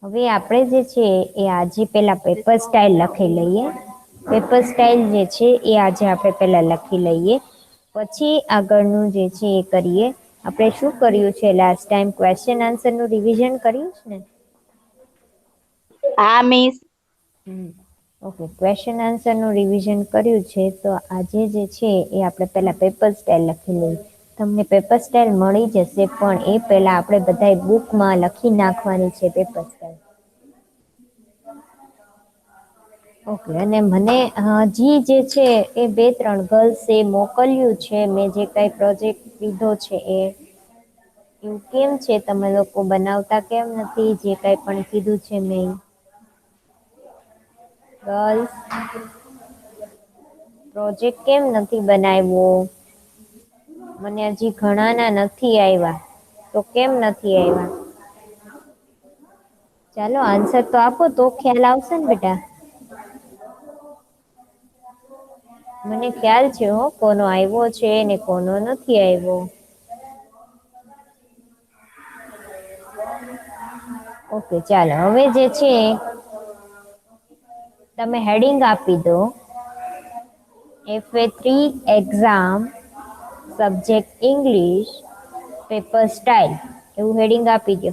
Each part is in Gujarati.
હવે આપણે જે છે એ આજે પેલા પેપર સ્ટાઇલ લખી લઈએ. પેપર સ્ટાઇલ જે છે એ આજે આપણે પેલા લખી લઈએ. પછી આગળનું જે છે એ કરીએ. આપણે શું કર્યું છે લાસ્ટ ટાઈમ ક્વેશ્ચન આન્સર નું રિવિઝન કર્યું છે ને? હા મિસ. ઓકે, ક્વેશ્ચન આન્સર નું રિવિઝન કર્યું છે તો આજે જે છે એ આપણે પેલા પેપર સ્ટાઇલ લખી લઈએ. તમને પેપર સ્ટાઇલ મળી જશે પણ એ પહેલા આપણે બધા બુકમાં લખી નાખવાની છે પેપર સ્ટાઇલ. ઓકે, અને મને હજી જે છે એ 2-3 ગર્લ્સે મોકલ્યું છે મેં જે કઈ પ્રોજેક્ટ લીધો છે એ. એવું કેમ છે તમે લોકો બનાવતા કેમ નથી જે કઈ પણ કીધું છે મેં? ગર્લ્સ પ્રોજેક્ટ કેમ નથી બનાવ્યો? મને હજી ઘણા ના નથી આવ્યા તો કેમ નથી આવ્યા? ચાલો આન્સર તો આપો તો ખ્યાલ આવશે ને બેટા. મને ખ્યાલ છે હો કોનો આવ્યો છે ને કોનો નથી આવ્યો. ઓકે ચાલો હવે જે છે તમે હેડિંગ આપી દો. FA3 exam subject English paper style એવું હેડિંગ આપી દો.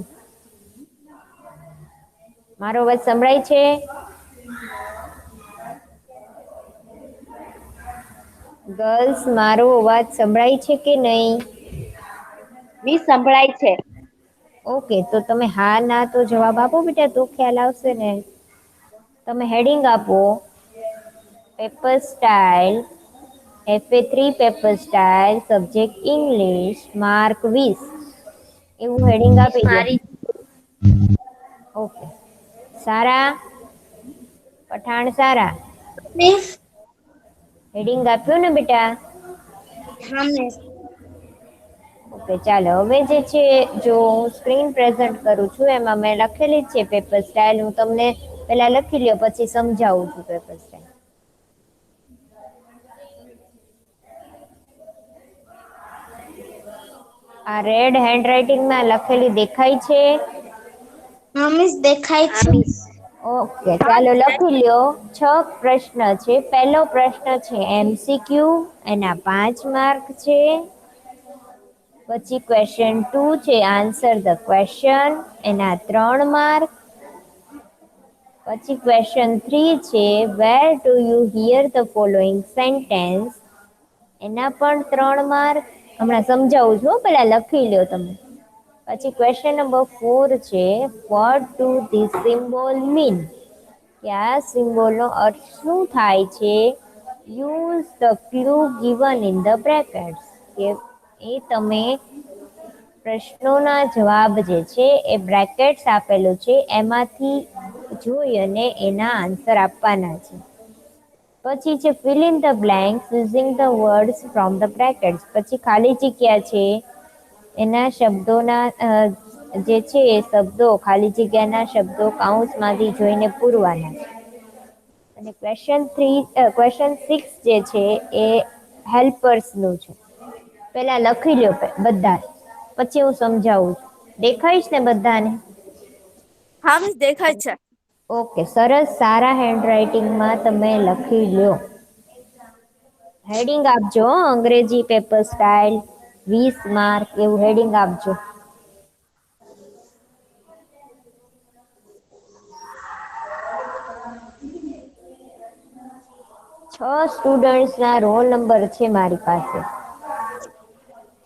મારો અવાજ સંભળાય છે? ગર્લ્સ મારો અવાજ સંભળાય છે કે નહીં? મિસ સંભળાય છે. ઓકે, તો તમે હા ના તો જવાબ આપો બેટા તો ખ્યાલ આવશે ને. તમે હેડિંગ આપો paper style FA3 paper style subject English mark 20 એવું હેડિંગ મિસ આપી દો. મારી ઓકે, સારા પઠાણ સારા મિસ. હેડિંગ આપ્યું ને બેટા? હા મિસ. ઓકે ચાલો હવે જે છે જો હું સ્ક્રીન પ્રેઝન્ટ કરું છું એમાં મેં લખેલી જ છે પેપર સ્ટાઇલ. હું તમને પેલા લખી લ્યો પછી સમજાવું છું પેપર સ્ટાઇલ. આ રેડ હેન્ડ રાઈટિંગમાં લખેલી દેખાય છે? હા મિસ દેખાય હા છે. મિસ. ઓકે ચાલો લખી લ્યો. 6 પ્રશ્ન છે. પહેલો પ્રશ્ન છે MCQ એના 5 માર્ક છે. પછી ક્વેશ્ચન 2 છે આન્સર ધ ક્વેશ્ચન એના 3 માર્ક. પછી ક્વેશ્ચન 3 છે where do you hear the following sentence એના પણ 3 માર્ક. હમણાં સમજાવું છું પેલા લખી લ્યો તમે. પછી ક્વેશ્ચન નંબર 4 છે what do this symbol mean? કે આ સિમ્બોલનો અર્થ શું થાય છે? Use the clue given in the brackets. કે એ તમે પ્રશ્નોના જવાબ જે છે એ બ્રેકેટ્સ આપેલું છે એમાંથી જોઈ અને એના આન્સર આપવાના છે. પછી છે fill in the blanks using the words from the brackets. પછી ખાલી જગ્યા છે એના શબ્દોના જે છે એ શબ્દો ખાલી જગ્યાના શબ્દો કૌંસમાંથી જોઈને પૂરવાના છે. અને ક્વેશ્ચન 6 જે છે એ હેલ્પર્સ નું છે. પેલા લખી લ્યો બધા પછી હું સમજાવું છું. દેખાઈશ ને બધાને? હા મિસ દેખાય છે. ઓકે સરસ. સારા હેન્ડ રાઈટિંગમાં તમે લખી લ્યો. હેડિંગ આપજો અંગ્રેજી પેપર સ્ટાઇલ 20 માર્ક એવું હેડિંગ આપજો. છ સ્ટુડન્ટ્સ ના રોલ નંબર છે મારી પાસે.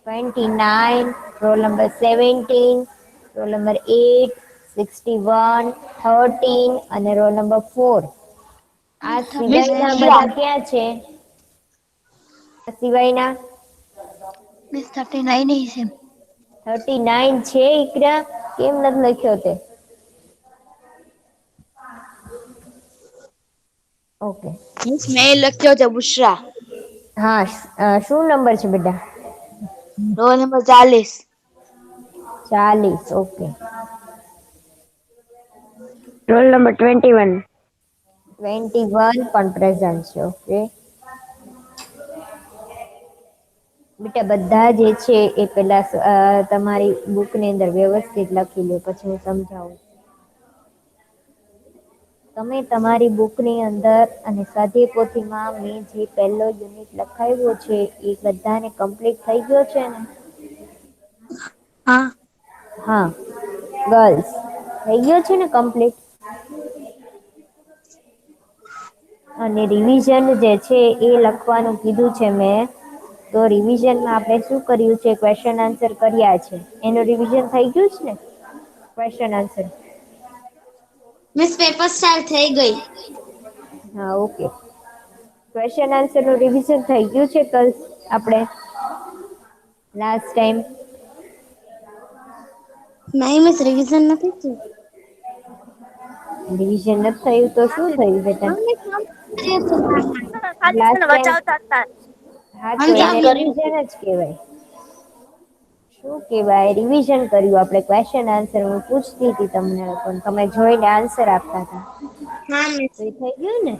29, રોલ નંબર 17, રોલ નંબર 8, 61, 13 અને રોલ નંબર 4. આ મિસ સિવાયના બુશરા. બધા ક્યાં છે? આ સિવાયના મિસ 39 છે. 39 છે ઈકરા? કેમ નથી લખ્યો તે? ઓકે. મિસ મેં લખ્યો છે બુશરા. હા શું નંબર છે બેટા? Roll number 40. 40 okay. Roll number 21. 21 પણ પ્રેઝન્ટ છે. ઓકે બેટા બધા જે છે એ પેલા તમારી બુકની અંદર વ્યવસ્થિત લખી લો પછી હું સમજાવું. તમે તમારી બુકની અંદર અને સ્વાધ્યાય પોથીમાં મેં જે પહેલો યુનિટ લખાવ્યો છે એ બધાને કમ્પ્લીટ થઈ ગયો છે ને? હા. હા, ગર્લ્સ થઈ ગયો છે ને કમ્પ્લીટ? અને રિવિઝન જે છે એ લખવાનું કીધું છે મેં. તો રિવિઝનમાં આપણે શું કર્યું છે? ક્વેશ્ચન આન્સર કર્યા છે. એનું રિવિઝન થઈ ગયું છે ને? Question answer. Miss paper style થઈ ગઈ. હા, ઓકે. ક્વેશ્ચન આન્સર નું રિવિઝન થઈ ગયું છે ગર્લ્સ આપણે લાસ્ટ ટાઈમ? નહીં મિસ રિવિઝન નથી થયું. રિવિઝન નથી થયું તો શું થયું બેટા? ખાલી છે લાસ્ટ ને ટાઈમ વચાવતા હતા. હા તો એને રિવિઝન જ કહેવાય. શું કહેવાય? રિવિઝન કર્યું આપણે. ક્વેશ્ચન આન્સર હું પૂછતી હતી તમને પણ તમે જોઈને આન્સર આપતા હતા. હા મિસ. તો એ થઈ ગયું ને?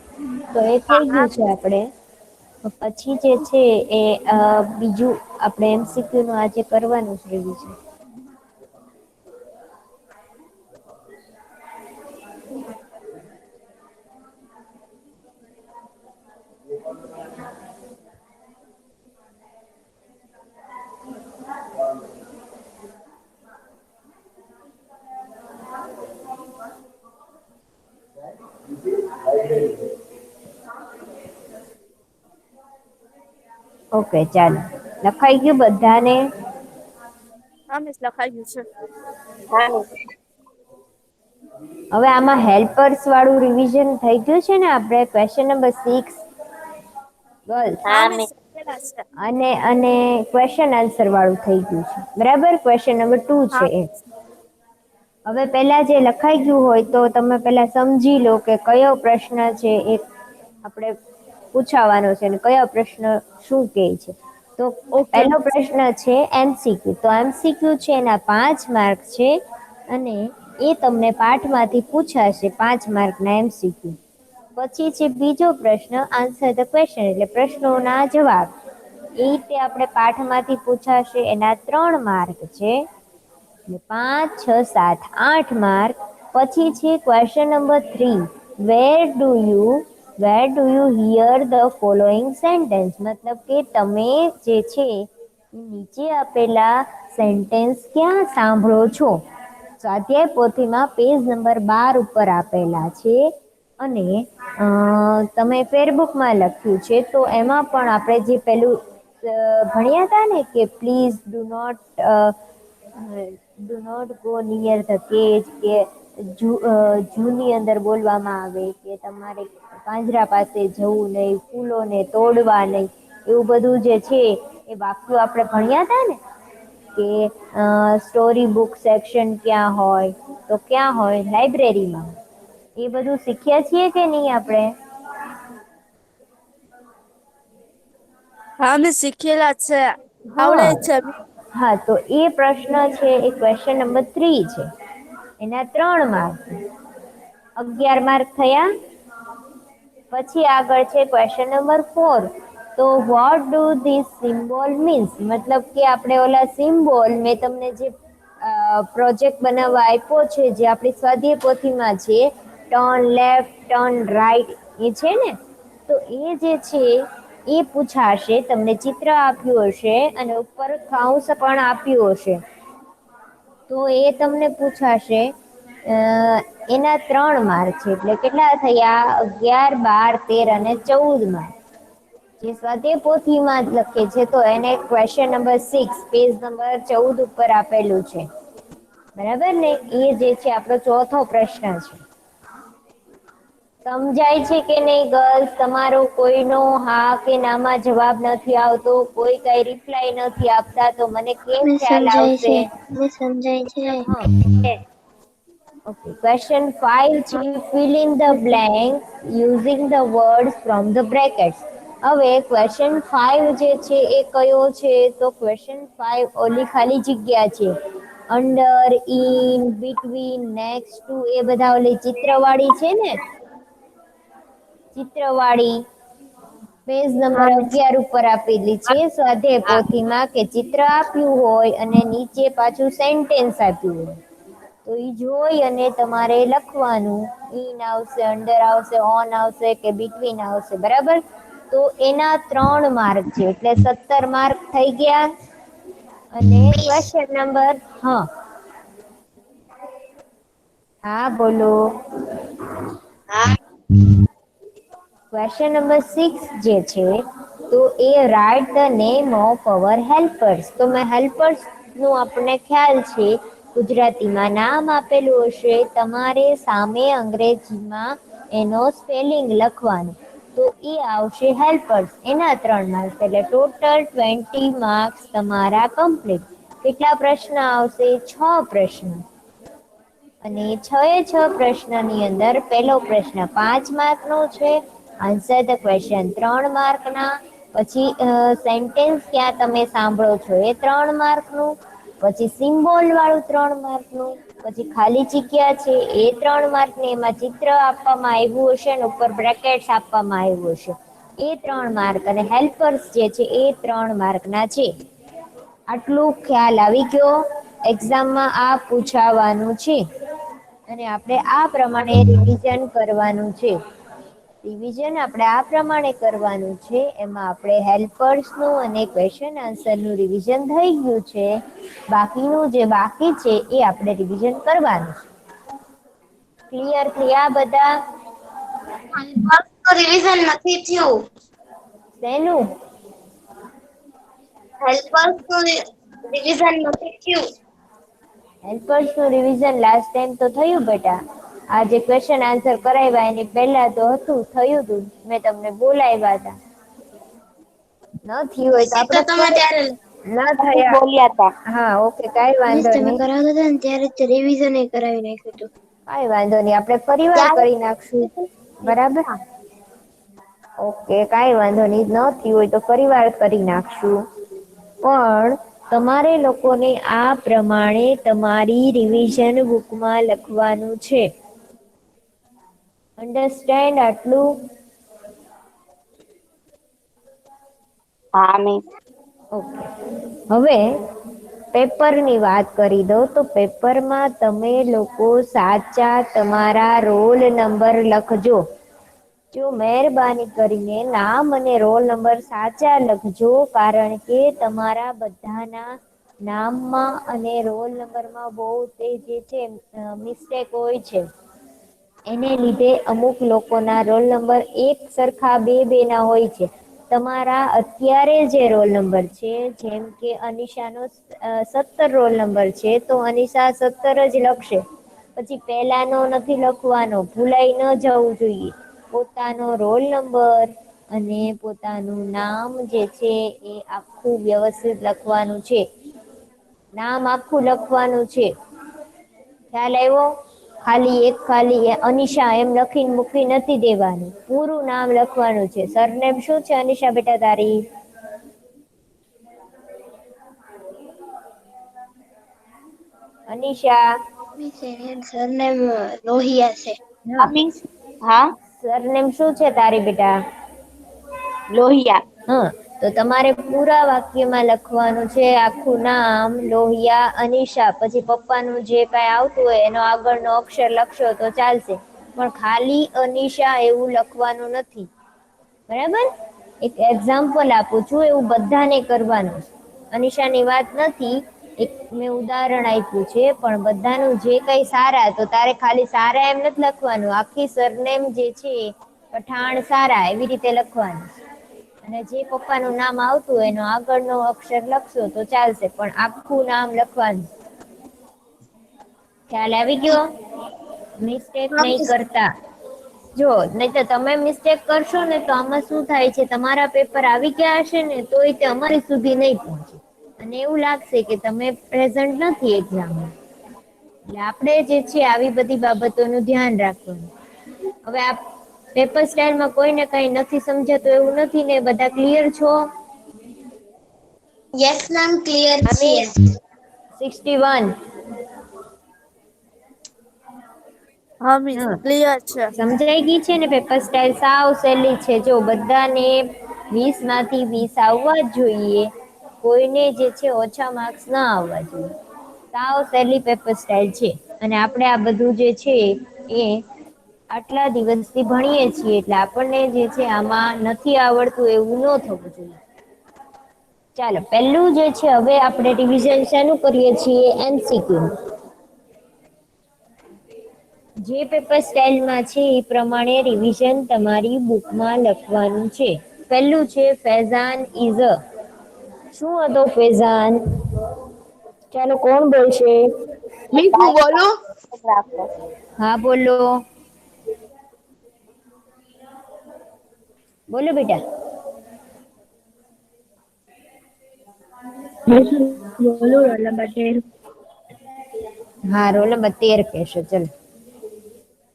તો એ થઈ ગયું છે આપણે. પછી જે છે એ બીજું આપણે MCQ નું આજે કરવાનું છે રિવિઝન. ઓકે ચાલો. લખાઈ ગયું બધાને? હા મિસ લખાઈ ગયું છે. હા. હવે આમાં હેલ્પર્સ વાળું રિવિઝન થઈ ગયું છે ને? આપણે ક્વેશ્ચન નંબર 6 ગર્લ્સ હા મિસ લખેલા છે. અને ક્વેશ્ચન આન્સર વાળું થઈ ગયું છે. બરાબર? ક્વેશ્ચન નંબર 2 છે હા એ. હવે પહેલા જે લખાઈ ગયું હોય તો તમે પહેલા સમજી લો કે કયો પ્રશ્ન છે એ આપણે પૂછાવાનો છે અને કયો પ્રશ્ન શું કહે છે. તો ઓકે પહેલો મિસ. પ્રશ્ન છે MCQ. તો MCQ છે એના 5 માર્ક છે અને એ તમને પાઠમાંથી પૂછાશે 5 માર્કના MCQ. પછી છે બીજો પ્રશ્ન આન્સર ધ ક્વેશ્ચન એટલે પ્રશ્નોના જવાબ. એ રીતે આપણે પાઠમાંથી પૂછાશે એના 3 માર્ક છે. 5, 6, 7, 8 માર્ક. પછી છે question number 3 where do you hear the following sentence મતલબ કે તમે જે છે નીચે આપેલા સેન્ટેન્સ ક્યાં સાંભળો છો? સ્વાધ્યાય પોથીમાં પેજ નંબર 12 ઉપર આપેલા છે અને તમે ફેરબુકમાં લખ્યું છે તો એમાં પણ આપણે જે પેલું ભણ્યા હતા ને કે please do not go near the cage કે જૂની અંદર બોલવામાં આવે કે તમારે પાંજરા પાસે જવું નહીં, ફૂલોને તોડવા નહીં, એવું બધું જે છે એ વાક્યો આપણે ભણ્યા હતા ને કે સ્ટોરી બુક સેક્શન ક્યાં હોય તો ક્યાં હોય લાઈબ્રેરીમાં. એ બધું શીખ્યા છીએ કે નહીં આપણે? હા મિસ શીખેલા છે. આવડે હા છે. હા તો એ પ્રશ્ન છે એ ક્વેશ્ચન નંબર 3 છે. એના 3 માર્ક 11 માર્ક થયા. પછી આગળ છે ક્વેશ્ચન નંબર 4 તો what do this symbol means મતલબ કે આપણે ઓલા સિમ્બોલ મેં તમને જે પ્રોજેક્ટ બનાવવા આપ્યો છે જે આપણી સ્વાધ્યાય પોથીમાં છે ટર્ન લેફ્ટ ટર્ન રાઈટ એ છે ને તો એ જે છે એ પૂછાશે. તમને ચિત્ર આપ્યું હશે અને ઉપર કાઉન્સ પણ આપ્યું હશે તો એ તમને પૂછાશે. એના 3 માર્ક છે એટલે કેટલા થયા 11, 12, 13 અને 14 માર્ક. જે સ્વાધ્યાય પોથીમાં જ લખે છે તો એને ક્વેશ્ચન નંબર 6 પેજ નંબર 14 ઉપર આપેલું છે. બરાબર ને? એ જે છે આપણો ચોથો પ્રશ્ન છે. સમજાય છે કે નહીં ગર્લ્સ? તમારો કોઈનો હા કે નામાં જવાબ નથી આવતો, કોઈ કઈ રિપ્લાય નથી આપતા તો મને કેમ મિસ ખ્યાલ સમજાય આવશે? છે. મિસ સમજાય છે. હા. ઓકે ક્વેશ્ચન 5 છે fill in the blanks using the words from the brackets. હવે ક્વેશ્ચન 5 જે છે એ કયો છે તો ક્વેશ્ચન 5 ઓલી ખાલી જગ્યા છે under, in, between, next to એ બધા ઓલી ચિત્રવાળી છે ને ચિત્રવાળી પેજ નંબર હા મિસ. 11 ઉપર આપેલી છે સ્વાધ્યાય પોથીમાં કે ચિત્ર આપ્યું હોય અને નીચે પાછું સેન્ટેન્સ આપ્યું હોય તો એ જોઈ અને તમારે લખવાનું. ઇન આવશે, અંડર આવશે, ઓન આવશે કે બિટવીન આવશે, બરાબર. તો એના 3 માર્ક છે, એટલે 17 માર્ક થઈ ગયા. અને ક્વેશ્ચન નંબર, હા બોલો. હા. ક્વેશ્ચન નંબર 6 જે છે, તો એ write the name of our helpers. તો મેં હેલ્પર્સ નું આપણને ખ્યાલ છે. ગુજરાતીમાં નામ આપેલું હશે, તમારે સામે અંગ્રેજીમાં એનો સ્પેલિંગ લખવાનું. તો એ આવશે હેલ્પર્સ, એના 3 માર્ક્સ, એટલે ટોટલ 20 માર્ક્સ તમારા કમ્પ્લીટ. કેટલા પ્રશ્ન આવશે? 6 પ્રશ્ન. અને 6 પ્રશ્નની અંદર પહેલો પ્રશ્ન 5 માર્કનો છે. Answer the question 3 માર્કના. પછી સેન્ટેન્સ ક્યાં તમે સાંભળો છો એ 3 માર્કનું. પછી સિમ્બોલ વાળું 3 માર્કનું. પછી ખાલી જગ્યા છે એ 3 માર્કની, એમાં ચિત્ર આપવામાં આવ્યું હશે ને ઉપર બ્રેકેટ્સ આપવામાં આવ્યું હશે. એ 3 માર્ક, અને હેલ્પર્સ જે છે એ 3 માર્કના છે. આટલું ખ્યાલ આવી ગયો. એક્ઝામમાં આ પૂછાવાનું છે. અને આપણે આ પ્રમાણે રિવિઝન કરવાનું છે. રિવિઝન આપણે આ પ્રમાણે કરવાનું છે. એમાં આપણે હેલ્પર્સનું અને ક્વેશ્ચન આન્સરનું રિવિઝન થઈ ગયું છે. બાકીનું જે બાકી છે એ આપણે રિવિઝન કરવાનું છે. ક્લિયર થયા બધા? રિવિઝન નથી થયું. શેનું? હેલ્પર્સ નું રિવિઝન નથી થયું. હેલ્પર્સનું રિવિઝન લાસ્ટ ટાઈમ તો થયું બેટા. આજે ક્વેશ્ચન આન્સર કરાવ્યા એની પહેલા તો થયું હતું. મેં તમને બોલાવ્યા હતા. ન થયું હોય તો એ તમે ત્યારે આપણે ના થયા બોલ્યા હતા. હા, ઓકે, કાઈ વાંધો તમે નહીં. કરાવતા હતા ને ત્યારે જ રિવિઝન એ કરાવી નાખ્યું હતું. કાઈ વાંધો નહીં, આપણે ફરીવાર કરી નાખશું. બરાબર. ઓકે, કાઈ વાંધો નહીં. ન થયું હોય તો ફરીવાર કરી નાખશું. પણ તમારે લોકોને આ પ્રમાણે તમારી રિવિઝન બુકમાં લખવાનું છે. અન્ડરસ્ટેન્ડ આટલું? હા મિસ. ઓકે. હવે પેપરની વાત કરી દઉં તો પેપરમાં તમે લોકો સાચા તમારા રોલ નંબર લખજો. જો મહેરબાની કરીને નામ અને રોલ નંબર સાચા લખજો, કારણ કે તમારા બધાના નામમાં અને રોલ નંબરમાં બહુ તે જે છે મિસ્ટેક હોય છે. એને લીધે અમુક લોકોના રોલ નંબર એક સરખા બે ના હોય છે. તમારા અત્યારે જે રોલ નંબર છે, જેમ કે અનિશાનો 17 રોલ નંબર છે, તો અનિશા 17 જ લખશે. પછી પહેલાનો નથી લખવાનો, ભૂલાઈ ન જવું જોઈએ. પોતાનો રોલ નંબર અને પોતાનું નામ જે છે એ આખું વ્યવસ્થિત લખવાનું છે. નામ આખું લખવાનું છે. ખ્યાલ આવ્યો? ખાલી અનિશા એમ લખીને મૂકી નથી દેવાનું. પૂરું નામ લખવાનું છે. સરનેમ શું છે અનિશા બેટા તારી? અનિશા. સરનેમ લોહિયા છે. હા, હા મિસ. હા. સરનેમ શું છે તારી બેટા? લોહિયા. હા, તો તમારે પૂરા વાક્યમાં લખવાનું છે આખું નામ લોહિયા અનિશા. પછી પપ્પાનું જે કઈ આવતું હોય એનો આગળનો અક્ષર લખશો તો ચાલશે. પણ ખાલી અનિશા એવું લખવાનું નથી. બરાબર? એક એક્ઝામ્પલ આપું છું, એવું બધાને કરવાનું. અનિશાની વાત નથી, એક મેં ઉદાહરણ આપ્યું છે. પણ બધાનું જે કઈ સારા, તો તારે ખાલી સારા એમ નથી લખવાનું. આખી સરનેમ જે છે પઠાણ સારા એવી રીતે લખવાનું. અને જે પપ્પાનું નામ આવતું હોય એનો આગળનો અક્ષર લખશો તો ચાલશે, પણ આખું નામ લખવાનું. ખ્યાલ આવી ગયો? મિસ્ટેક નહીં કરતા. જો નહીં તો તમે મિસ્ટેક કરશો ને તો આમાં શું થાય છે, તમારા પેપર આવી ગયા હશે ને તોય તે અમારી સુધી નહીં પહોંચે. અને એવું લાગશે કે તમે પ્રેઝન્ટ નથી એક્ઝામમાં. એટલે આપણે જે છે આવી બધી બાબતોનું ધ્યાન રાખવાનું. હવે આ પેપર સ્ટાઇલમાં કોઈને કઈ નથી સમજાતું એવું નથી ને? બધા ક્લિયર છો? યસ મેમ, ક્લિયર અમે છીએ. 61. હા મિસ, હા, ક્લિયર છે. સમજાઈ ગઈ છે ને? પેપર સ્ટાઇલ સાવ સહેલી છે. જો બધાને 20 માંથી 20 આવવા જ જોઈએ. કોઈને જે છે ઓછા માર્ક્સ ના આવવા જોઈએ. સાવ સહેલી પેપર સ્ટાઇલ છે. અને આપણે આ બધું જે છે એ આટલા દિવસથી ભણીએ છીએ એટલે આપણને જે છે આમાં નથી આવડતું એવું ન થવું જોઈએ. ચાલો પહેલું જે છે હવે આપણે રિવિઝન શેનું કરીએ છીએ MCQ. જે પેપર સ્ટાઇલમાં છે એ પ્રમાણે રિવિઝન તમારી બુકમાં લખવાનું છે. પહેલું છે ફૈઝાન ઇઝ અ. શું હતો ફૈઝાન? ચાલો કોણ બોલશે? મિસ હું બોલું? ફોટોગ્રાફર. હા બોલો. બોલો બેટા. મિસ હું બોલું રોલ નંબર 10. હા રોલ નંબર 13 કહેશો ચલો.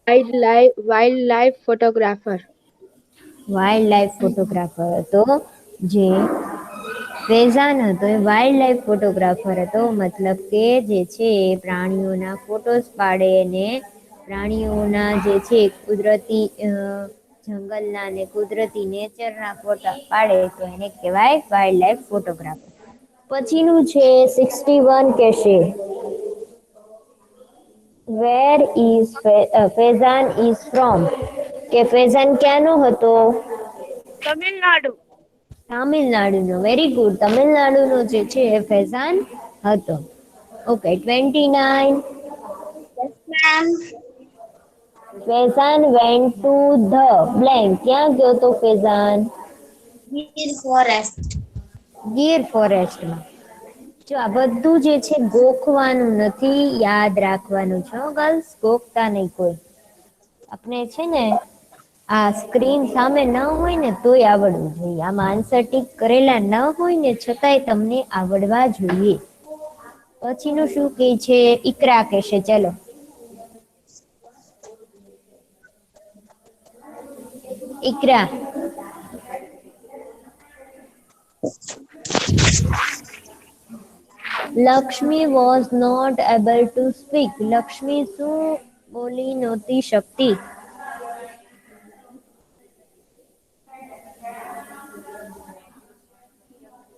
Wild life photographer. Wild life photographer હતો જે ફૈઝાન હતો એ વાઇલ્ડ લાઈફ ફોટોગ્રાફર હતો, મતલબ કે જે છે એ પ્રાણીઓના ફોટોસ પાડે ને પ્રાણીઓના જે છે કુદરતી જંગલના ને કુદરતી નેચરના ફોટા પાડે તો એને કહેવાય વાઇલ્ડ લાઈફ ફોટોગ્રાફર. પછીનું છે 61 કહેશે. Where is Faizan is from? કે ફૈઝાન ક્યાંનો હતો? તમિલનાડુ. તામિલનાડુનો. Very good. તમિલનાડુનો જે છે એ ફૈઝાન હતો. Okay 29. Yes, ma'am. Faizan went to the blank. ક્યાં ગયો તો ફૈઝાન? Gir forest. ગીર ફોરેસ્ટમાં. જો આ બધું જે છે ગોખવાનું નથી, યાદ રાખવાનું છે ગર્લ્સ, ગોખતા નહીં કોઈ. આપણે છે ને આ સ્ક્રીન સામે ન હોય ને તોય આવડવું જોઈએ. આમાં આન્સર ટીક કરેલા ન હોય ને છતાંય તમને આવડવા જોઈએ. પછીનું શું કહે છે? ઈકરા કહેશે ચલો. Iqra. Lakshmi was not able to speak. Lakshmi શું બોલી નહોતી શકતી?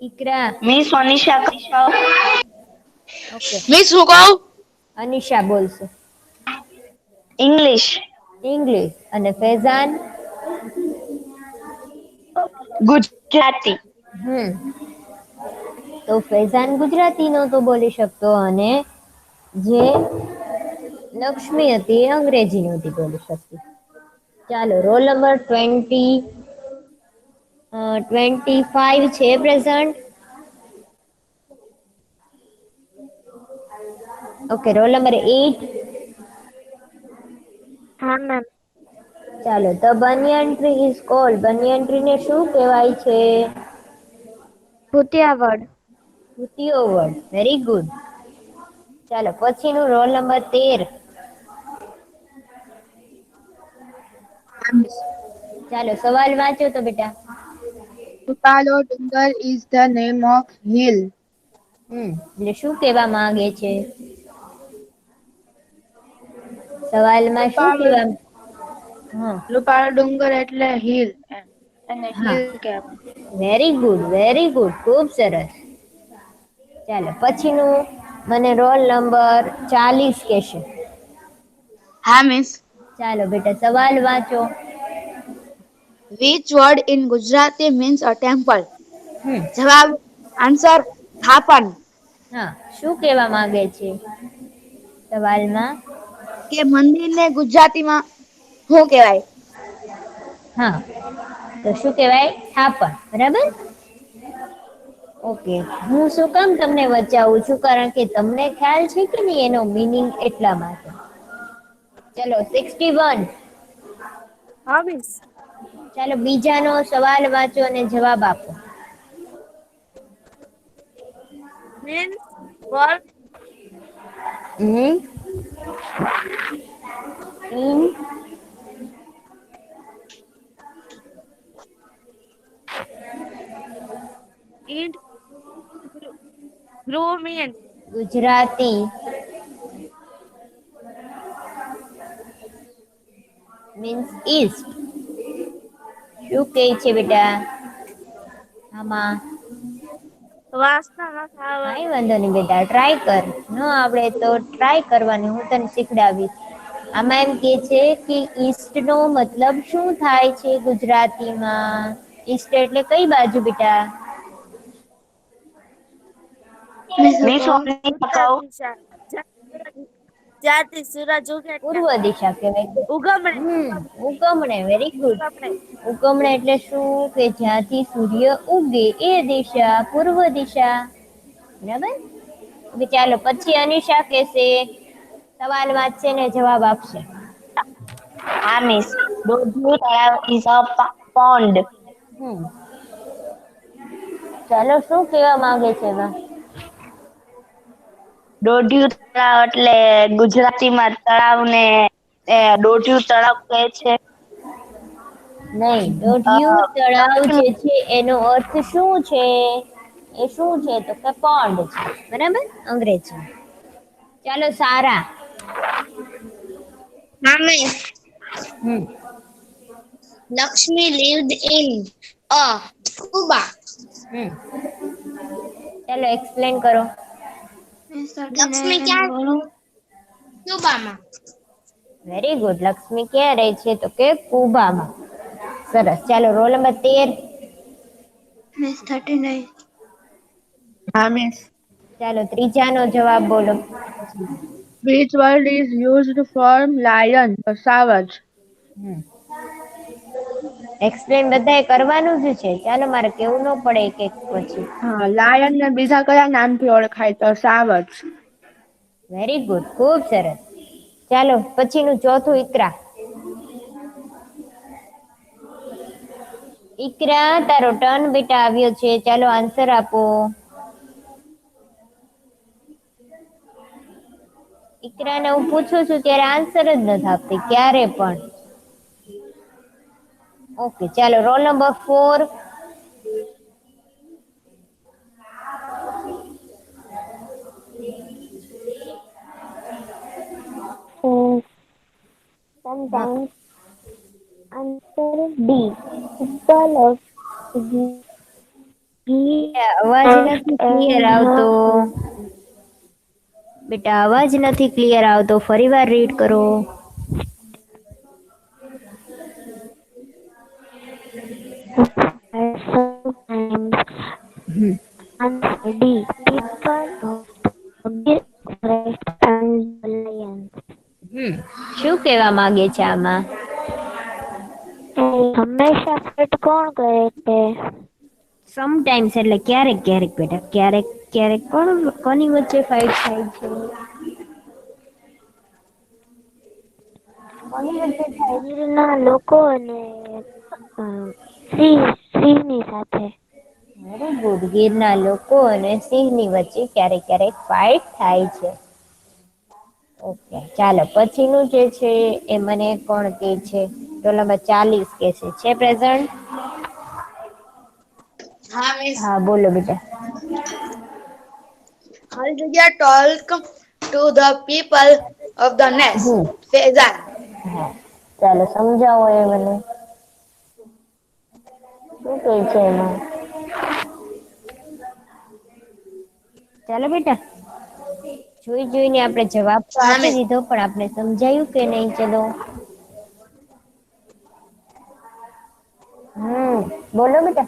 ઈકરા. મિસ અનિશા કહો. ઓકે મિસ હું કહું? અનિશા બોલશે. ઇંગ્લિશ. ઇંગ્લિશ. અને ફૈઝાન? ગુજરાતી. તો ફૈઝાન ગુજરાતી નહોતો બોલી શકતો અને જે લક્ષ્મી હતી એ અંગ્રેજી નહોતી બોલી શકતી. ચાલો રોલ નંબર 25 છે પ્રેઝન્ટ. Okay roll number 8. હા મેમ. ચાલો the banyan tree is called. Banyan ટ્રીને શું કહેવાય છે? ભૂતિયાવડ. ભૂતિયો વડ. Very good. ચાલો પછીનું રોલ નંબર 13. હા મિસ. ચાલો સવાલ વાંચો તો બેટા. રૂપાલો ડુંગર is the name of hill. એટલે શું કહેવા માંગે છે? સવાલમાં શું રૂપાલો કહેવા? હા રૂપાલો ડુંગર એટલે હિલ એમ. એને હા હિલ કહેવાય. વેરી ગુડ, વેરી ગુડ, ખૂબ સરસ. ચાલો પછીનું મને રોલ નંબર 40 કહેશે. હા મિસ. ચાલો બેટા સવાલ વાંચો. Which word in Gujarati means a temple? હમ જવાબ આન્સર થાપન. હા શું કહેવા માંગે છે સવાલમાં? કે મંદિરને ગુજરાતીમાં શું કહેવાય? હા તો શું કહેવાય? થાપણ. બરાબર. ઓકે હું શું કામ તમને વચાવું છું? કારણ કે તમને ખ્યાલ છે કે નહીં એનો મીનિંગ, એટલા માટે. ચલો 61. હા મિસ. ચાલો બીજાનો સવાલ વાંચો અને જવાબ આપો. Means work. Hmm in It grow means. Gujarati means East. શું કહે છે બેટા આમાં? કાંઈ વાંધો નહીં બેટા, ટ્રાય કર. ન આવડે તો ટ્રાય કરવાની, હું તને શીખડાવીશ. આમાં એમ કે છે કે ઈસ્ટ નો મતલબ શું થાય છે ગુજરાતીમાં? ઈસ્ટ એટલે કઈ બાજુ બેટા? મિસ મોનિશા કહું. પૂર્વ દિશા કહેવાય. ઉગમણે. Very good. ઉગમણે એટલે શું? કે જ્યાંથી સૂર્ય ઉગે એ દિશા પૂર્વ દિશા. બરાબર. હવે ચાલો પછી અનિશા કહેશે, સવાલ વાંચશે ને જવાબ આપશે. હા મિસ. દોઢિયું તળાવ is a pond. હમ ચાલો શું કહેવા માંગે છે એમાં? દોઢિયું તળાવ એટલે ગુજરાતીમાં તળાવને દોઢિયું તળાવ કહે છે. નહીં, દોઢિયું તળાવ જે છે એનો અર્થ શું છે? એ શું છે? તો કે પોન્ડ છે. બરાબર, અંગ્રેજી. ચાલો સારા. હા miss. Hmm Lakshmi lived in a scuba. હમ ચાલો એક્સપ્લેન કરો. લક્ષ્મી ક્યાં? સ્કુબામાં. Very good. લક્ષ્મી ક્યાં રહે છે? તો કે કુબામાં. સરસ. ચાલો રોલ નંબર 13. Miss 39. હા મિસ. ચાલો ત્રીજાનો જવાબ બોલો. Which word is used for lion? સાવજ. એક્સપ્લેન બધાએ કરવાનું જ છે. ચાલો મારે કેવું ન પડે એક એક પછી. હા, લાયન ને બીજા કયા નામથી ઓળખાય? તો સાવજ. Very good. ખૂબ સરસ. ચાલો પછીનું ચોથું ઈકરા. ઈકરા તારો ટર્ન બેટા આવ્યો છે. ચાલો આન્સર આપો. ઈકરાને હું પૂછું છું ત્યારે આન્સર જ નથી આપતી ક્યારે પણ. ઓકે ચાલો roll number 4. Sometimes answer D. People of અવાજ નથી ક્લિયર આવતો બેટા, અવાજ નથી ક્લિયર આવતો. ફરીવાર રીડ કરો. sometimes answer D. People of the forest and the lions. શું કહેવા માંગે છે આમાં? હંમેશા ફટ કોણ કરે છે? સમટાઈમ્સ એટલે ક્યારેક ક્યારેક બેટા, ક્યારેક ક્યારેક કોની વચ્ચે ફાઇટ થાય છે? કોની વચ્ચે થાય? ગીરના લોકો અને સિંહની સાથે. Very good. ગીરના લોકો અને સિંહની વચ્ચે ક્યારેક ક્યારેક ફાઇટ થાય છે. ઓકે ચાલો પછીનું જે છે એ મને કોણ કે છે? રોલ નંબર 40 કે છે પ્રેઝન્ટ? હા મિસ. હા બોલો બેટા. Hallelujah talk to the people of the nest. Faizan. હા ચાલો સમજાવો એ મને. શું કહે છે એમાં? ચાલો બેટા, જોઈને આપણે જવાબ તો હા આપી મિસ. દીધો, પણ આપણે સમજાયું કે નહીં? ચલો બોલો બેટા.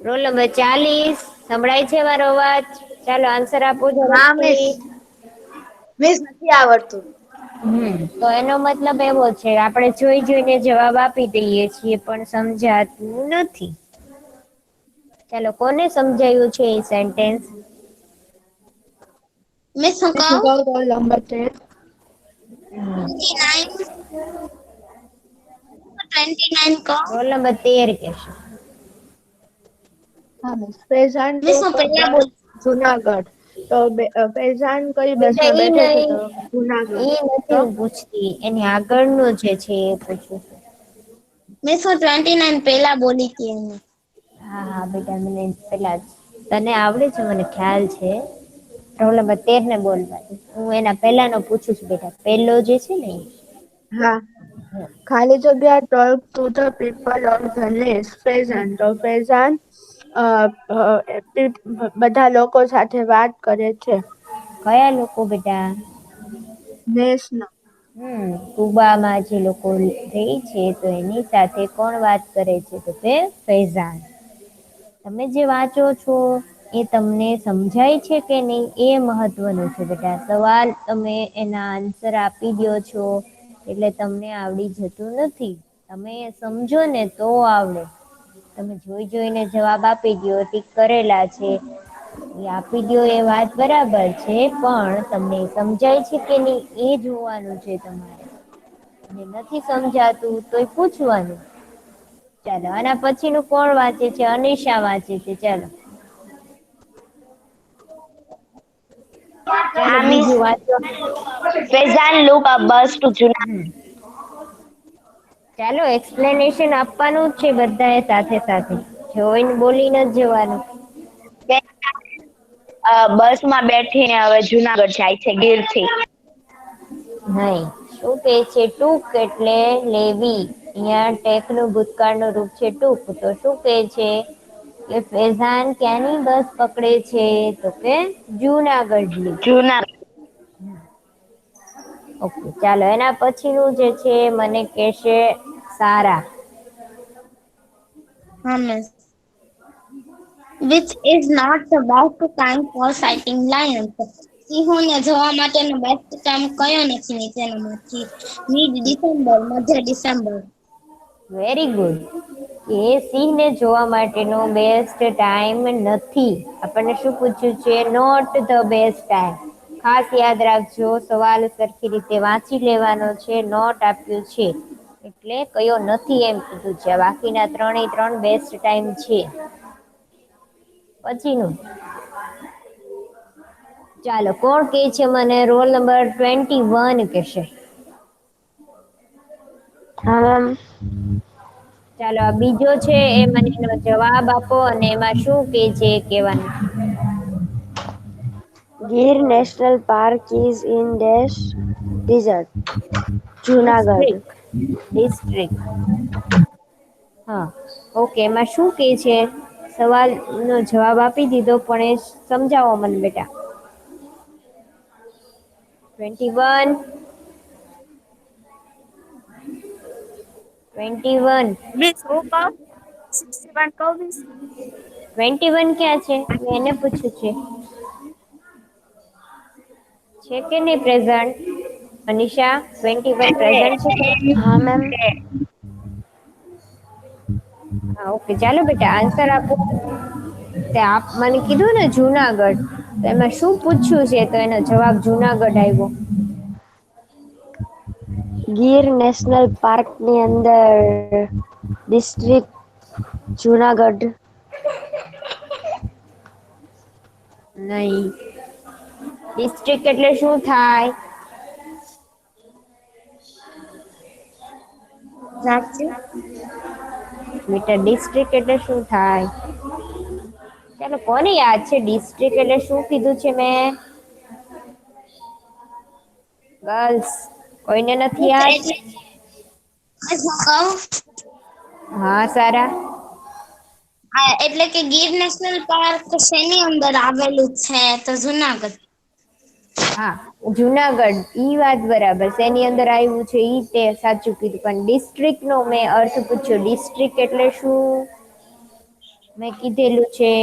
Roll number 40. સંભળાય છે મારો અવાજ? ચાલો આન્સર આપો હા મિસ. ઝડપથી. મિસ નથી આવડતું. તો એનો મતલબ એવો છે, આપણે જોઈને જવાબ આપી દઈએ છીએ પણ સમજાતું નથી. ચાલો કોને સમજાયું છે એ સેન્ટેન્સ? મિસ હું કહું? Roll number 13. 29. 29 કહો. રોલ નંબર 13 કહેશે. હા મિસ. ફેઝાન મિસ હું પહેલા બોલ. જુનાગઢ. તો ફેઝાન કઈ બેટા બસમાં ઈ બેઠો છે? તો નહીં, જુનાગઢ. ઈ નથી તો હું પૂછતી, એની આગળનું જે છે એ પૂછું છું. મિસ હું 29 પહેલા બોલી હતી એને. હા બેટા, મને પેલા તને આવડે છે, મને ખ્યાલ છે. રોલ નંબર 13 ને બોલવા. હું એના પહેલાનો પૂછું છું બેટા. પહેલો જે છે ને હા. ખાલી જગ્યા talk to the people of the nest. Present. તો present બધા લોકો સાથે વાત કરે છે. કયા લોકો બેટા? nest ના. કુબામાં જે લોકો રહે છે તો એની સાથે કોણ વાત કરે છે તો કે ફૈઝાન. તમે જે વાંચો છો એ તમને સમજાય છે કે નહીં એ મહત્વનું છે બેટા. સવાલ તમે એના આન્સર આપી દો છો એટલે તમને આવડી જતું નથી. તમે સમજો ને તો આવડે. તમે જોઈને જવાબ આપી દો, ટીક કરેલા છે એ આપી દો એ વાત બરાબર છે, પણ તમને સમજાય છે કે નહીં એ જોવાનું છે તમારે. અને નથી સમજાતું તોય પૂછવાનું. ચાલો આના પછીનું કોણ વાંચે છે? અનિશા વાંચે છે. ચાલો ચાલો મિસ બીજું વાંચો. ફેઝાન લુક અ બસ ટુ જુનાગઢ. ચાલો એક્સપ્લેનેશન આપવાનું જ છે બધાએ સાથે સાથે, જોઈને બોલીને જ જવાનું. બસમાં બેઠીને હવે જુનાગઢ જાય છે ગીર થી. નહીં, શું કે છે? ટૂંક એટલે લેવી. અહીંયા ટેકનું ભૂતકાળનું રૂપ છે ટૂંક. તો શું કે છે કે ફેઝાન ક્યાંની બસ પકડે છે તો કે જુનાગઢની. જુનાગઢ. ઓકે, ચાલો એના પછીનું જે છે મને કહેશે સારા. Hummus, which is not the best time for sighting lions. સિંહોને જોવા માટેનો બેસ્ટ ટાઈમ કયો નથી નીચેનામાંથી? મિડ ડિસેમ્બર, મધ્ય ડિસેમ્બર. Very good. એ સિંહને જોવા માટેનો બેસ્ટ ટાઈમ નથી. આપણને શું પૂછ્યું છે? Not the best time. ખાસ યાદ રાખજો, સવાલ સરખી રીતે વાંચી લેવાનો છે. નોટ આપ્યું છે એટલે કયો નથી એમ કીધું છે. બાકીના ત્રણે બેસ્ટ ટાઈમ છે. પછીનું ચાલો કોણ કે છે મને? રોલ નંબર 21 કહેશે. હા મેમ. ચાલો આ બીજો છે એ મને એનો જવાબ આપો અને એમાં શું કે છે એ કહેવાનું. Gir national park is in dash desert. Junagadh. District. હા, ઓકે. એમાં શું કે છે? સવાલનો જવાબ આપી દીધો પણ એ સમજાવો મને બેટા. 21 મિસ હું કહું 61 કહું મિસ? 21 ક્યાં છે? મેં એને પૂછ્યું છે કે નહીં પ્રેઝન્ટ? અનિશા, 21 પ્રેઝન્ટ છે કે? હા મેમ. હા, ઓકે. ચાલો બેટા આન્સર આપો. તે આપ મને કીધું ને જુનાગઢ, તો એમાં શું પૂછ્યું છે તો એનો જવાબ જુનાગઢ આવ્યો. ગીર નેશનલ પાર્કની અંદર ડિસ્ટ્રિક્ટ જુનાગઢ. નહીં. ડિસ્ટ્રિક્ટ એટલે શું થાય? સાચું. બેટા ડિસ્ટ્રિક્ટ એટલે શું થાય? ચાલો કોને યાદ છે ડિસ્ટ્રિક્ટ એટલે શું કીધું છે મેં? ગર્લ્સ, કોઈને નથી મિસ યાદ? એટલે મિસ હું કહું હા સારા. એટલે કે ગીર નેશનલ પાર્ક શેની અંદર આવેલું છે? તો જુનાગઢ. હા, જુનાગઢ. ઈ વાત બરાબર. શેની અંદર આવ્યું છે ઈ તે સાચું કીધું, પણ ડિસ્ટ્રિક્ટ નો મેં અર્થ પૂછ્યો. ડિસ્ટ્રિક્ટ એટલે શું મેં કીધેલું છે?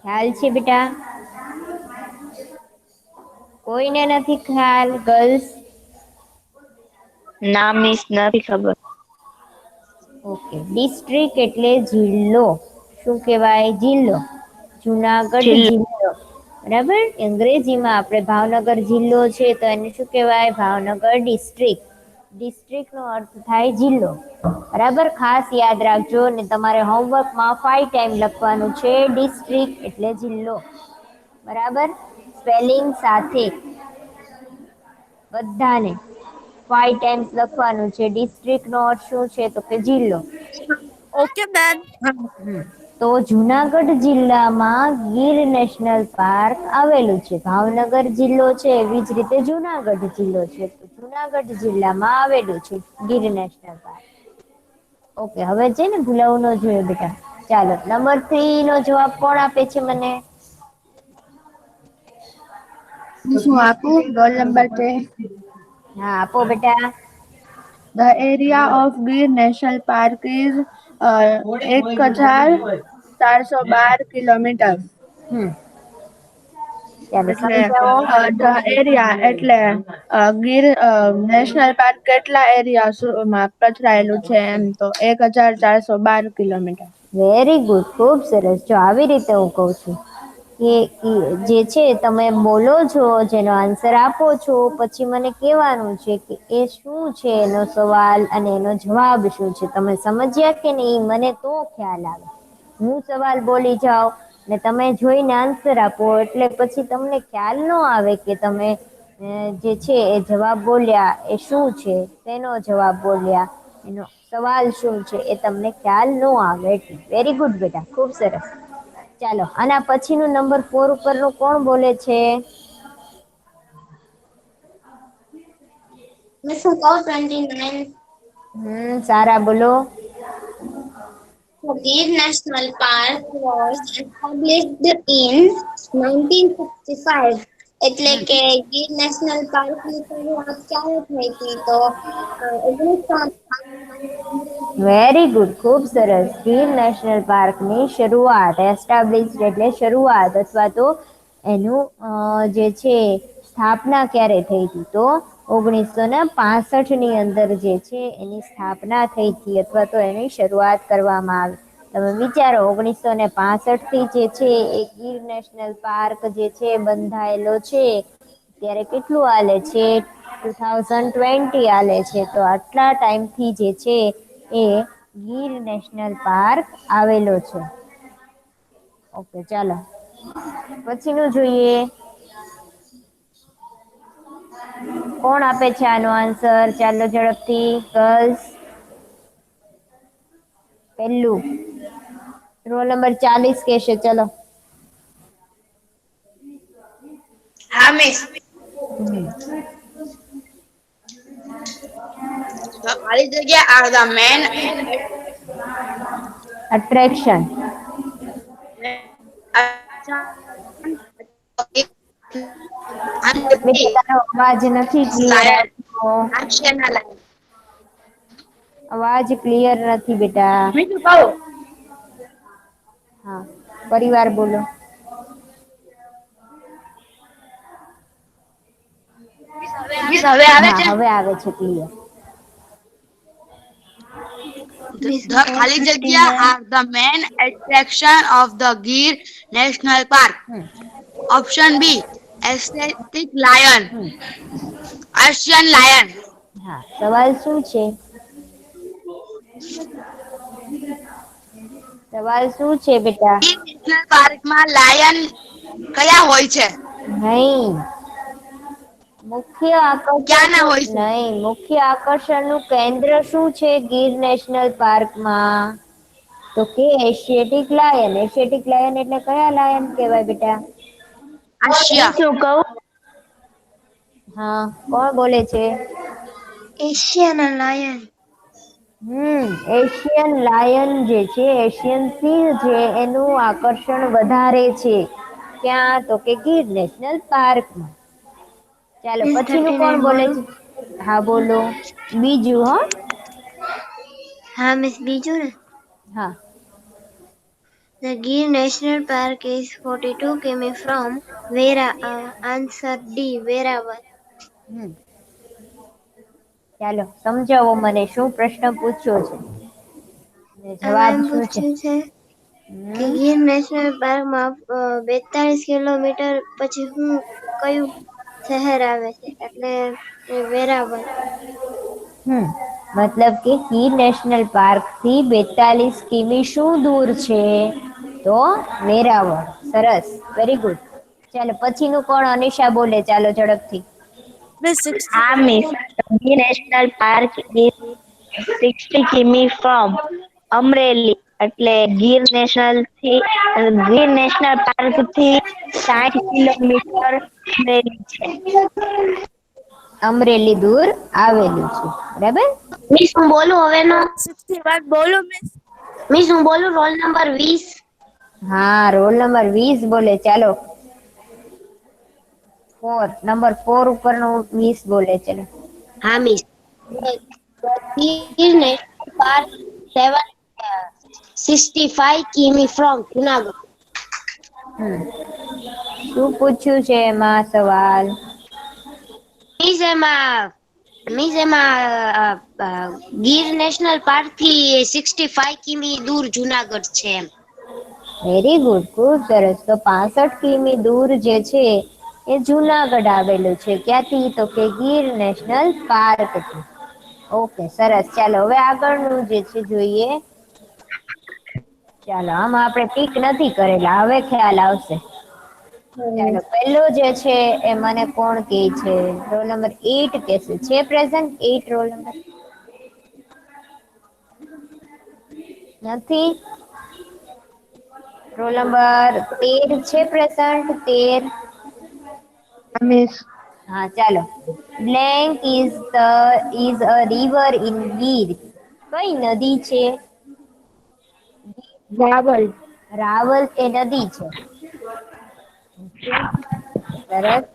ખ્યાલ છે બેટા? કોઈને નથી ખ્યાલ? ગર્લ્સ? ના મિસ નથી ખબર. ઓકે. ડિસ્ટ્રિક્ટ એટલે જિલ્લો. શું કહેવાય? જિલ્લો. જુનાગઢ જિલ્લો. જિલ્લો. બરાબર. અંગ્રેજીમાં આપણે ભાવનગર જિલ્લો છે તો એને શું કહેવાય? ભાવનગર ડિસ્ટ્રિક્ટ. ડિસ્ટ્રિક્ટ નો અર્થ થાય જિલ્લો. બરાબર. ખાસ યાદ રાખજો ને તમારે હોમવર્કમાં 5 ટાઈમ લખવાનું છે. ડિસ્ટ્રિક્ટ એટલે જિલ્લો. બરાબર. સ્પેલિંગ સાથે બધાને 5 ટાઈમ્સ લખવાનું છે. ડિસ્ટ્રિક્ટ નો અર્થ શું છે તો કે જિલ્લો. ઓકે બેન. તો જુનાગઢ જિલ્લામાં ગીર નેશનલ પાર્ક આવેલું છે. ભાવનગર જિલ્લો છે એવી જ રીતે જુનાગઢ જિલ્લો છે. તો જુનાગઢ જિલ્લામાં આવેલું છે ગીર નેશનલ પાર્ક. ઓકે, હવે છે ને ભૂલાવું ન જોઈએ બેટા. ચાલો, નંબર 3 નો જવાબ કોણ આપે છે મને? શું આપું? Roll number 3. હા, આપો બેટા. The area of Gir National Park is 1412 kilometre. ચાલો એટલે સમજાવો. the area એટલે ગીર નેશનલ પાર્ક કેટલા એરિયામાં પથરાયેલું છે એમ તો 1412 કિલોમીટર. વેરી ગુડ, ખૂબ સરસ. જો આવી રીતે હું કહું છું કે જે છે તમે બોલો છો, જેનો આન્સર આપો છો, પછી મને કહેવાનું છે કે એ શું છે એનો સવાલ અને એનો જવાબ શું છે. તમે સમજ્યા કે નહીં મને તો ખ્યાલ આવે. હું સવાલ બોલી જાઉં ને તમે જોઈને આન્સર આપો એટલે પછી તમને ખ્યાલ ન આવે કે તમે જે છે એ જવાબ બોલ્યા એ શું છે, તેનો જવાબ બોલ્યા એનો સવાલ શું છે, એ તમને ખ્યાલ ન આવે. વેરી ગુડ બેટા, ખૂબ સરસ. ચાલો, આના પછીનું નંબર 4 ઉપરનું કોણ બોલે છે? મિસ હું કહું 29. સારા બોલો. The Gir National Park was established in 1965. એટલે કે ગીર નેશનલ પાર્ક ની શરૂઆત ક્યારે થઈ હતી? તો 1958. વેરી ગુડ, ખૂબ સરસ. ગીર નેશનલ પાર્કની શરૂઆત, એસ્ટાબ્લિશ એટલે શરૂઆત અથવા તો એનું જે છે સ્થાપના ક્યારે થઈ હતી? તો 1965 ની અંદર જે છે એની સ્થાપના થઈ હતી અથવા તો એની શરૂઆત કરવામાં આવી. તમે વિચારો 1965 થી જે છે એ ગીર નેશનલ પાર્ક જે છે બંધાયેલો છે. ત્યારે કેટલું હાલે છે? 2020 હાલે છે. તો આટલા ટાઈમથી જે છે એ ગીર નેશનલ પાર્ક આવેલો છે. ઓકે, ચાલો પછીનું જોઈએ. કોણ આપે છે આનો આન્સર? ચાલો ઝડપથી ગર્લ્સ. પહેલું રોલ નંબર 40 કહેશે. ચલો. હા મિસ. The ખાલી જગ્યા are the main અટ્રેક્શન. બેટા તારો અવાજ નથી ક્લિયર આવતો. અવાજ ક્લિયર નથી બેટા. હા, પરિવાર બોલો. મિસ હવે આવે હા, છે? હવે આવે છે ક્લિયર. The ખાલી જગ્યા are the main attraction of the Gir National Park. Option B, Asiatic lion. Asian lion. હા, સવાલ શું છે? સવાલ શું છે બેટા? ગીર નેશનલ પાર્કમાં લાયન કયા હોય છે? નહીં, મુખ્ય ક્યાંના આકર્ષણ હોય છે? નહીં, મુખ્ય આકર્ષણનું કેન્દ્ર શું છે ગીર નેશનલ પાર્કમાં? તો કે એશિયાટિક લાયન. એશિયાટિક લાયન એટલે કયા લાયન કહેવાય બેટા? આશિયા. શું કહું? હા, કોણ બોલે છે? Asian lion. એશિયન લાયન જે છે, એશિયન સિંહ છે, એનું આકર્ષણ વધારે છે. ક્યાં? તો કે ગીર નેશનલ પાર્કમાં. ચાલો મિસ પછીનું કોણ 39 બોલે બોલું? છે? હા બોલો. બીજું. હા મિસ, બીજું ને. હા. The Gir National Park is 42 km from answer D, Verawal. ચાલો સમજાવો મને, શું પ્રશ્ન પૂછ્યો છે ને આમાં જવાબ એમ શું છે? પૂછ્યું છે કે હમ ગીર નેશનલ પાર્કમાં 42 કિલોમીટર પછી કયું શહેર આવે છે? એટલે વેરાવળ. મતલબ કે ગીર નેશનલ પાર્ક થી 42 કિમી શું દૂર છે? તો વેરાવળ. સરસ, વેરી ગુડ. ચાલો પછીનું કોણ? અનિશા બોલે. ચાલો ઝડપથી. હા miss, Gir national park is 60 કિમી from અમરેલી. એટલે ગીર નેશનલ પાર્ક થી 60 કિલોમીટર અમરેલી છે. અમરેલી દૂર આવેલું છે, બરાબર. મિસ હું બોલું હવેનો? 61 બોલો મિસ. મિસ હું બોલું રોલ નંબર 20. હા, રોલ નંબર 20 બોલે. ચાલો, નંબર 4 ઉપરનું 20 બોલે. ચલો. હા મિસ. ગીર નેશનલ પાર્ક 65 કિમી ફ્રોમ જુનાગઢ. શું પૂછ્યું છે એમાં સવાલ? મિસ એમાં ગીર નેશનલ પાર્ક થી 65 કિમી દૂર જુનાગઢ છે એમ. વેરી ગુડ, ખૂબ સરસ. તો 65 કિમી દૂર જે છે એ જુનાગઢ આવેલું છે. ક્યાંથી? તો કે ગીર નેશનલ પાર્ક થી. ઓકે, સરસ. ચાલો, હવે આગળનું જે છે જોઈએ. ચાલો, આમાં આપણે ટીક નથી કરેલા, હવે ખ્યાલ આવશે. ચાલો, પહેલો જે છે એ મને કોણ કે છે? રોલ નંબર 8 કેસે છે પ્રેઝન્ટ. 8 રોલ નંબર નથી. રોલ નંબર 13 છે પ્રેઝન્ટ. 13. મિસ હા, ચાલો. Blank is a river in Gir. કઈ નદી છે? રાવલ. રાવલ એ નદી છે. સરસ.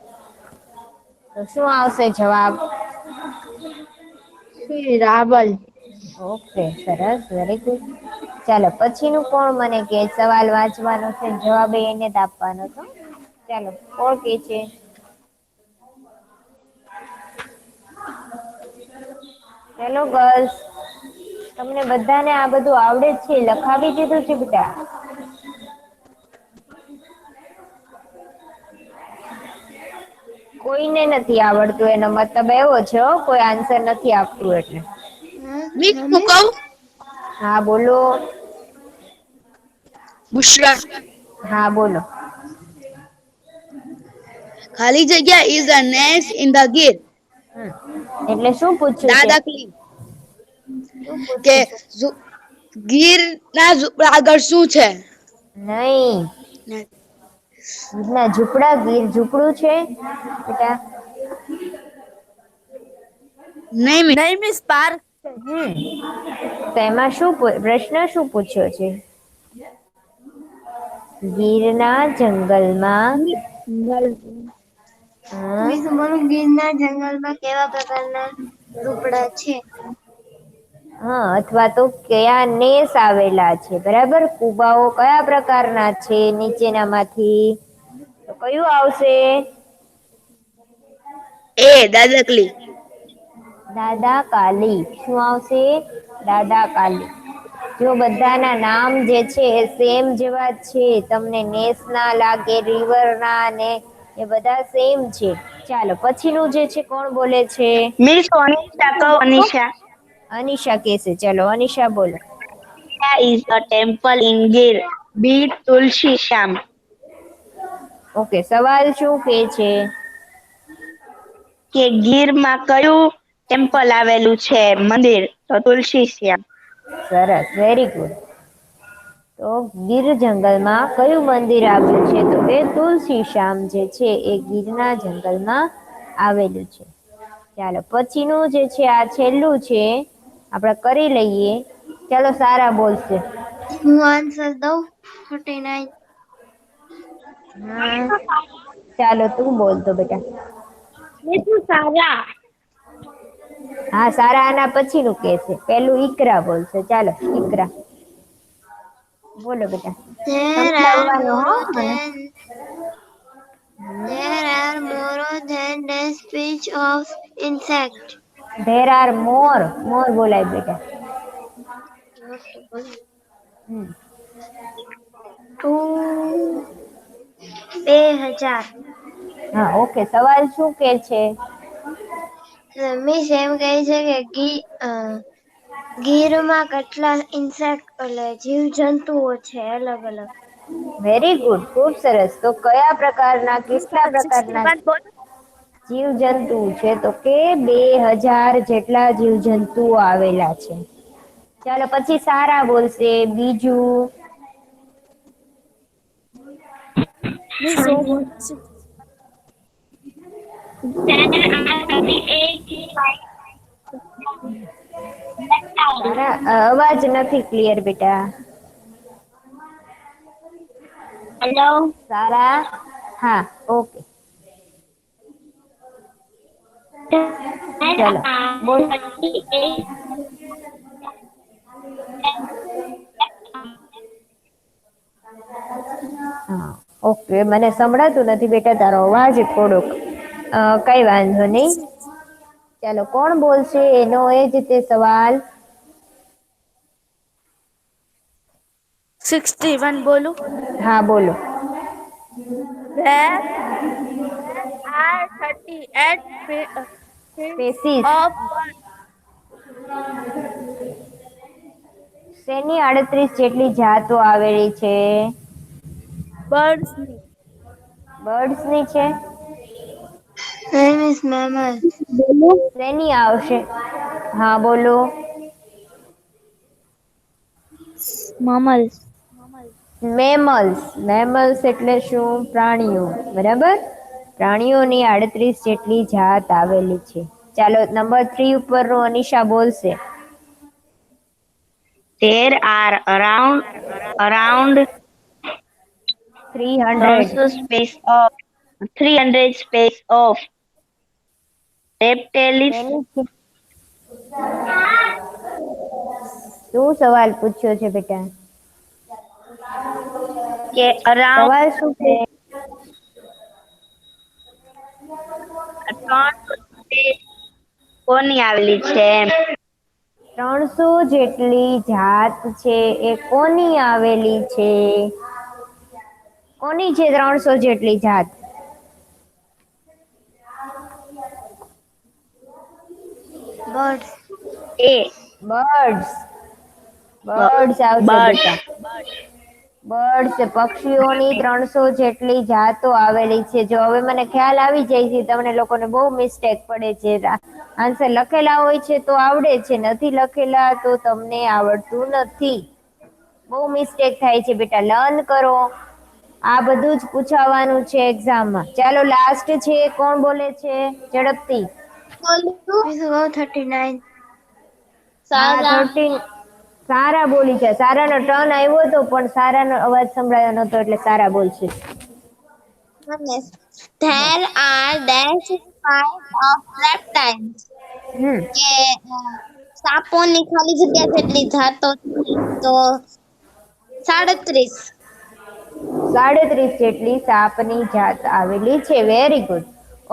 તો શું આવશે જવાબ? રાવલ. ઓકે, સરસ. Very good. ચાલો, પછીનું કોણ મને કે? સવાલ વાંચવાનો છે, જવાબ એને જ આપવાનો છે. ચાલો, કોણ કે છે? હેલો ગર્લ્સ, તમને બધાને આ બધું આવડે જ છે? લખાવી દીધું છે બેટા? કોઈને નથી આવડતું, એનો મતલબ એવો છે કોઈ આન્સર નથી આપતું એટલે. મિસ હું કહું? હા, બોલો. બુશરા. હા, બોલો. ખાલી જગ્યા is a nest in the gir. એટલે શું પૂછ્યું છે? દાદાશ્રી શું કે પૂછ્યું છે? ગીર ના આગળ શું છે? નહીં. ગીરના ઝૂંપડા. ગીર ઝૂંપડું છે બેટા? નહીં મિસ, પાર્ક. તો એમાં શું પ્રશ્ન શું પૂછ્યો છે? ગીરના જંગલમાં મિસ બોલું, ગીરના જંગલમાં કેવા પ્રકારના ઝૂંપડા છે? હા, અથવા તો કયા નેસ આવેલા છે, બરાબર. કુબાઓ કયા પ્રકારના છે નીચેનામાંથી? તો કયું આવશે? દાદાકલી. દાદા કાલી. શું આવશે? દાદા કાલી. જો બધાના નામ જે છે એ સેમ જેવા છે, તમને નેસ ના લાગે, રિવર ના, ને એ બધા સેમ છે. ચાલો, પછીનું જે છે કોણ બોલે છે? મિસ અનિશા કહો, અનિશા. અનિશા કેસે. ચલો, અનિશા બોલો. is a temple in Gir. Beat Tulsi Sham. Okay, સવાલ શું કે છે? કે ગીરમાં કયું ટેમ્પલ આવેલું છે, મંદિર? તો તુલસી શ્યામ. સરસ, વેરી ગુડ. તો ગીર જંગલમાં કયું મંદિર આવેલું છે? તો એ તુલસી શ્યામ જે છે એ ગીરના જંગલમાં આવેલું છે. ચાલો, પછીનું જે છે આ છેલ્લું છે, આપણે કરી લઈએ. ચાલો, સારા બોલશે. હું આન્સર દઉં? 39. ચાલો, તું બોલતો બેટા. મિસ હું સારા. હા, સારા આના પછીનું કે છે. પેલું ઈકરા બોલશે. ચાલો, ઈકરા બોલો બેટા. There are સમજાવવાનું હો more મને. than there are more than 10 species of insect. There are more. મોર બોલાય બેટા. two 2000. હા, ઓકે. સવાલ શું કે છે? મિસ એમ કહે છે કે ગીરમાં કેટલા ઇન્સેક્ટ એટલે જીવજંતુઓ છે અલગ અલગ? વેરી ગુડ, ખૂબ સરસ. તો કયા પ્રકારના, કેટલા પ્રકારના જીવજંતુ છે? તો કે 2000 જેટલા જીવજંતુઓ આવેલા છે. ચાલો પછી સારા બોલશે બીજું. સારા અવાજ નથી ક્લિયર બેટા. હેલો સારા હા ઓકે ચલો બોલ. હા ઓકે મને સંભળાતું નથી બેટા તારો અવાજ થોડોક કઈ વાંધો નહીં. ચાલો કોણ બોલશે એનો એ જ તે સવાલ. 61 બોલું. હા બોલો. There are 38 સ્પેસીસ of શેની 38 જેટલી જાતો આવેલી છે? birds. બર્ડ્સની છે. name is mammal. શેની આવશે? હા બોલો. mammals. મેમલ્સ એટલે શું? પ્રાણીઓ. બરાબર. પ્રાણીઓની 38 જેટલી જાત આવેલી છે. ચાલો નંબર 3 ઉપરનું અનિશા બોલશે. There are around 300 300 species of reptiles. શેની છે? શું સવાલ પૂછ્યો છે બેટા? કે around સવાલ શું છે? 300 species કોની આવેલી છે એમ. 300 જેટલી જાત છે એ કોની આવેલી છે? કોની છે 300 જેટલી જાત? Birds. એ બર્ડ્સ આવશે birds. બેટા. બર્ડ્સ પક્ષીઓની 300 જેટલી જાતો આવેલી છે. જો હવે મને ખ્યાલ આવી જાય છે તમને લોકોને બહુ મિસ્ટેક પડે છે. આન્સર લખેલા હોય છે તો આવડે છે, નથી લખેલા તો તમને આવડતું નથી. બહુ મિસ્ટેક થાય છે બેટા. લર્ન કરો. આ બધું જ પૂછાવાનું છે એક્ઝામમાં. ચાલો લાસ્ટ છે કોણ બોલે છે ઝડપથી? This is 39. હા 13 સારા બોલી છે. સારાનો ટર્ન આવ્યો હતો પણ સારાનો અવાજ સંભળાયો નતો એટલે સારા બોલશે. There are dash kinds of reptiles. કે સાપોની ખાલી જગ્યા જેટલી જાતો છે તો 37. 37 જેટલી સાપની જાત આવેલી છે. Very good.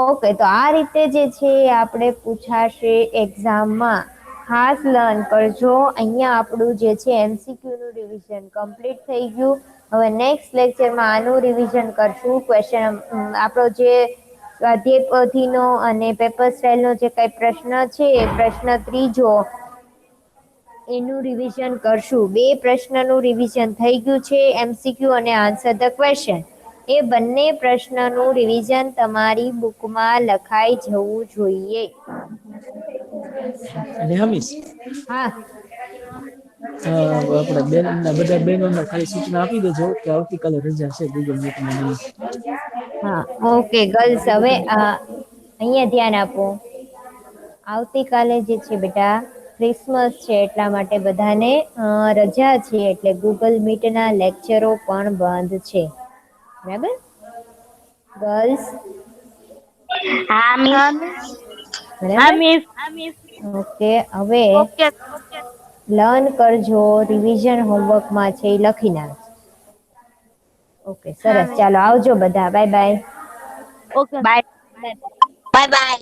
ઓકે તો આ રીતે જે છે એ આપણે પૂછાશે એક્ઝામમાં. ખાસ લર્ન કરજો. અહીંયા આપણું જે છે MCQ નું રિવિઝન કમ્પ્લીટ થઈ ગયું. હવે નેક્સ્ટ લેક્ચરમાં આનું રિવિઝન કરશું. ક્વેશ્ચન આપણો જે સ્વાધ્યાય પોથીનો અને પેપર સ્ટાઇલનો જે કઈ પ્રશ્ન છે એ પ્રશ્ન ત્રીજો એનું રિવિઝન કરશું. 2 પ્રશ્નનું રિવિઝન થઈ ગયું છે MCQ અને આન્સર ધ ક્વેશ્ચન. એ બંને પ્રશ્નનું રિવિઝન તમારી બુકમાં લખાઈ જવું જોઈએ. અને હમીશ હા આપણા બધા બહેનોને ખાલી સૂચના આપી દેજો કે આવતીકાલે રજા છે ગૂગલ મીટમાં. હા ઓકે ગર્લ્સ હવે અહીંયા ધ્યાન આપો. આવતીકાલે જે છે બેટા ક્રિસમસ છે એટલા માટે બધાને રજા છે એટલે ગૂગલ મીટના લેક્ચરો પણ બંધ છે. બરાબર ગર્લ્સ? હા મિસ. બરાબર ઓકે હવે લર્ન કરજો. રિવિઝન હોમવર્કમાં છે એ લખી નાખજો. ઓકે સરસ. ચાલો આવજો બધા. Bye bye. Bye bye.